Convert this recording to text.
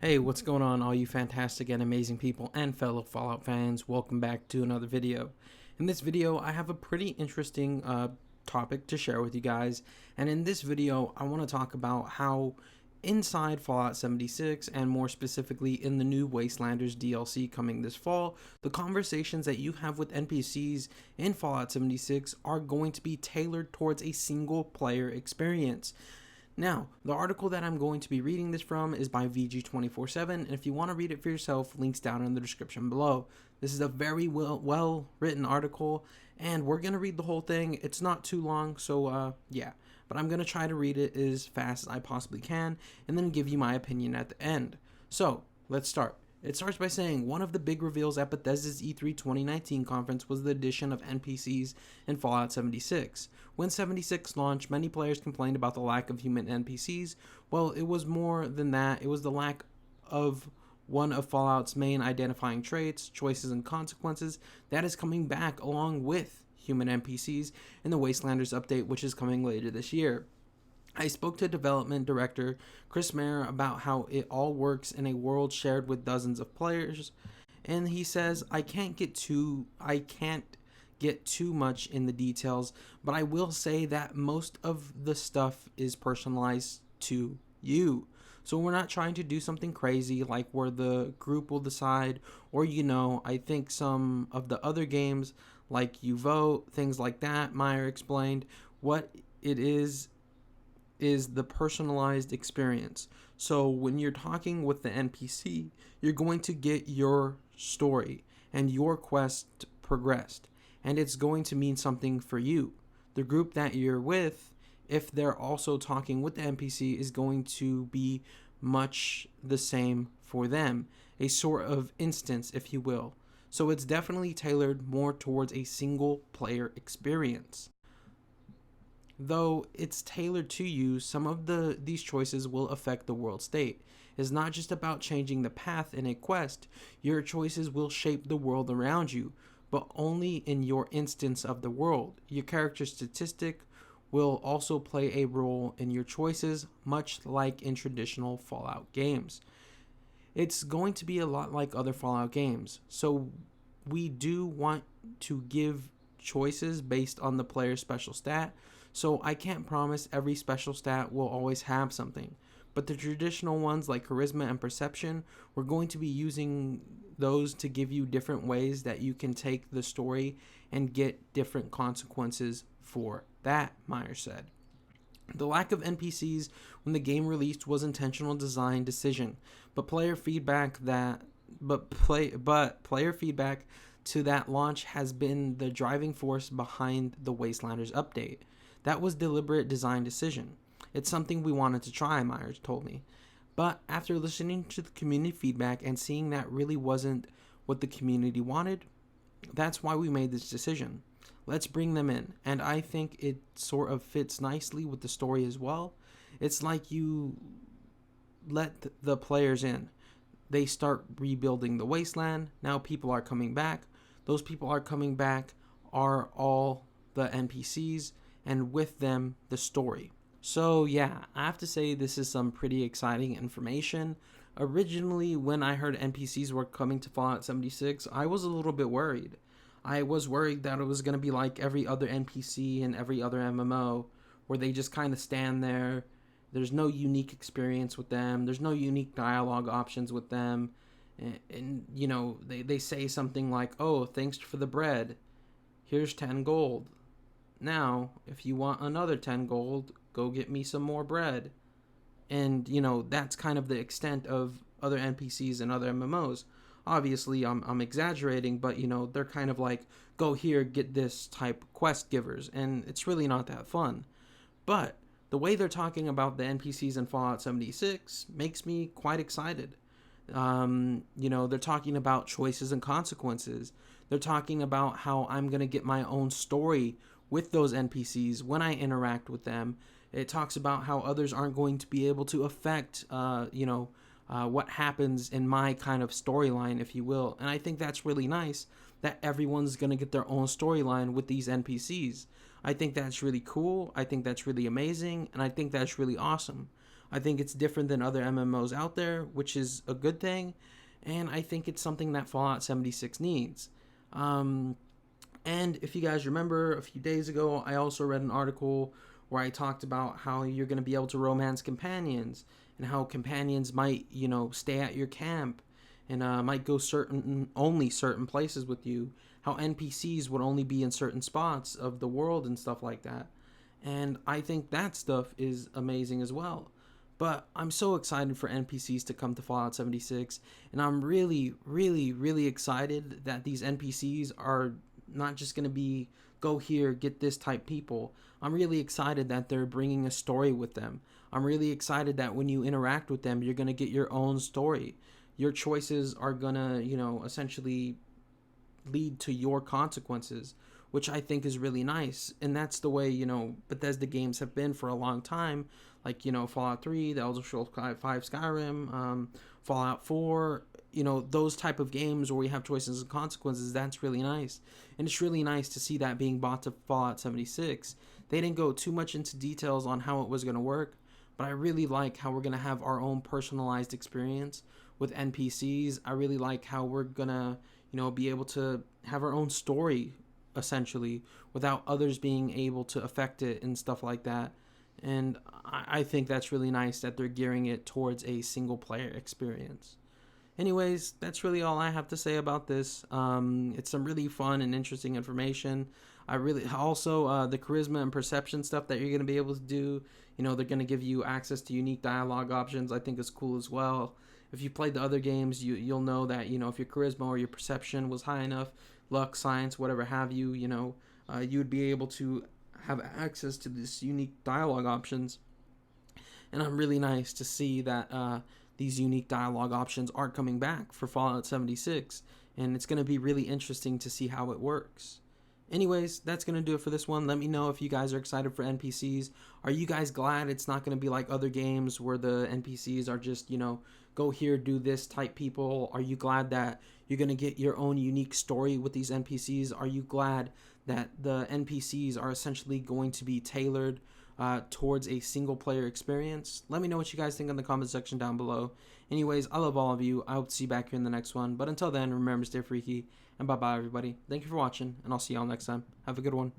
Hey, what's going on, all you fantastic and amazing people and fellow Fallout fans? Welcome back to another video. In this video, I have a pretty interesting topic to share with you guys. And in this video, I want to talk about how inside Fallout 76, and more specifically in the new Wastelanders DLC coming this fall, the conversations that you have with NPCs in Fallout 76 are going to be tailored towards a single player experience. Now, the article that I'm going to be reading this from is by VG247, and if you want to read it for yourself, links down in the description below. This is a very well written article, and we're going to read the whole thing. It's not too long, so yeah. But I'm going to try to read it as fast as I possibly can, and then give you my opinion at the end. So, let's start. It starts by saying, one of the big reveals at Bethesda's E3 2019 conference was the addition of NPCs in Fallout 76. When 76 launched, many players complained about the lack of human NPCs. Well, it was more than that. It was the lack of one of Fallout's main identifying traits, choices, and consequences that is coming back along with human NPCs in the Wastelanders update, which is coming later this year. I spoke to development director Chris Mayer about how it all works in a world shared with dozens of players, and he says, I can't get too much in the details, but I will say that most of the stuff is personalized to you. So we're not trying to do something crazy like where the group will decide, or I think some of the other games like You Vote, things like that, Meyer explained. What it is the personalized experience. So when you're talking with the NPC, you're going to get your story and your quest progressed, and it's going to mean something for you. The group that you're with, if they're also talking with the NPC, is going to be much the same for them, a sort of instance, if you will. So it's definitely tailored more towards a single player experience. Though it's tailored to you, some of these choices will affect the world state. It's not just about changing the path in a quest. Your choices will shape the world around you, but only in your instance of the world. Your character statistic will also play a role in your choices, much like in traditional Fallout games. It's going to be a lot like other Fallout games, so we do want to give choices based on the player's special stat, so I can't promise every special stat will always have something. But the traditional ones like charisma and perception, we're going to be using those to give you different ways that you can take the story and get different consequences for that, Meyer said. The lack of NPCs when the game released was intentional design decision, but player feedback to that launch has been the driving force behind the Wastelanders update. That was deliberate design decision. It's something we wanted to try, Myers told me. But after listening to the community feedback and seeing that really wasn't what the community wanted, that's why we made this decision. Let's bring them in. And I think it sort of fits nicely with the story as well. It's like you let the players in. They start rebuilding the wasteland. Now people are coming back. Those people are coming back are all the NPCs, and with them, the story. So yeah, I have to say this is some pretty exciting information. Originally, when I heard NPCs were coming to Fallout 76, I was a little bit worried. I was worried that it was going to be like every other NPC and every other MMO, where they just kind of stand there. There's no unique experience with them. There's no unique dialogue options with them. And they say something like, oh, thanks for the bread. Here's 10 gold. Now, if you want another 10 gold, go get me some more bread. And, that's kind of the extent of other NPCs and other MMOs. Obviously, I'm exaggerating, but, they're kind of like, go here, get this type quest givers. And it's really not that fun. But the way they're talking about the NPCs in Fallout 76 makes me quite excited. They're talking about choices and consequences. They're talking about how I'm going to get my own story with those NPCs when I interact with them. It talks about how others aren't going to be able to affect, what happens in my kind of storyline, if you will. And I think that's really nice that everyone's going to get their own storyline with these NPCs. I think that's really cool. I think that's really amazing. And I think that's really awesome. I think it's different than other MMOs out there, which is a good thing, and I think it's something that Fallout 76 needs. Um, and if you guys remember, a few days ago, I also read an article where I talked about how you're going to be able to romance companions, and how companions might, stay at your camp, and might go certain places with you. How NPCs would only be in certain spots of the world and stuff like that. And I think that stuff is amazing as well. But I'm so excited for NPCs to come to Fallout 76, and I'm really, really, really excited that these NPCs are not just going to be go here, get this type people. I'm really excited that they're bringing a story with them. I'm really excited that when you interact with them, you're going to get your own story. Your choices are going to, essentially lead to your consequences, which I think is really nice. And that's the way, Bethesda games have been for a long time. Like, Fallout 3, The Elder Scrolls 5 Skyrim, Fallout 4, those type of games where we have choices and consequences, that's really nice. And it's really nice to see that being brought to Fallout 76. They didn't go too much into details on how it was going to work, but I really like how we're going to have our own personalized experience with NPCs. I really like how we're going to, be able to have our own story, essentially, without others being able to affect it and stuff like that. And I think that's really nice that they're gearing it towards a single player experience. Anyways, that's really all I have to say about this. It's some really fun and interesting information. I really also the charisma and perception stuff that you're going to be able to do. They're going to give you access to unique dialogue options. I think is cool as well. If you played the other games, you'll know that if your charisma or your perception was high enough, luck, science, whatever have you, you would be able to have access to this unique dialogue options. And I'm really nice to see that these unique dialogue options are coming back for Fallout 76, and it's going to be really interesting to see how it works. Anyways, that's going to do it for this one. Let me know if you guys are excited for NPCs. Are you guys glad it's not going to be like other games where the NPCs are just, go here, do this type people? Are you glad that you're going to get your own unique story with these NPCs? Are you glad that the NPCs are essentially going to be tailored towards a single player experience? Let me know what you guys think in the comment section down below. Anyways, I love all of you. I hope to see you back here in the next one. But until then, remember, stay freaky. And bye-bye, everybody. Thank you for watching, and I'll see y'all next time. Have a good one.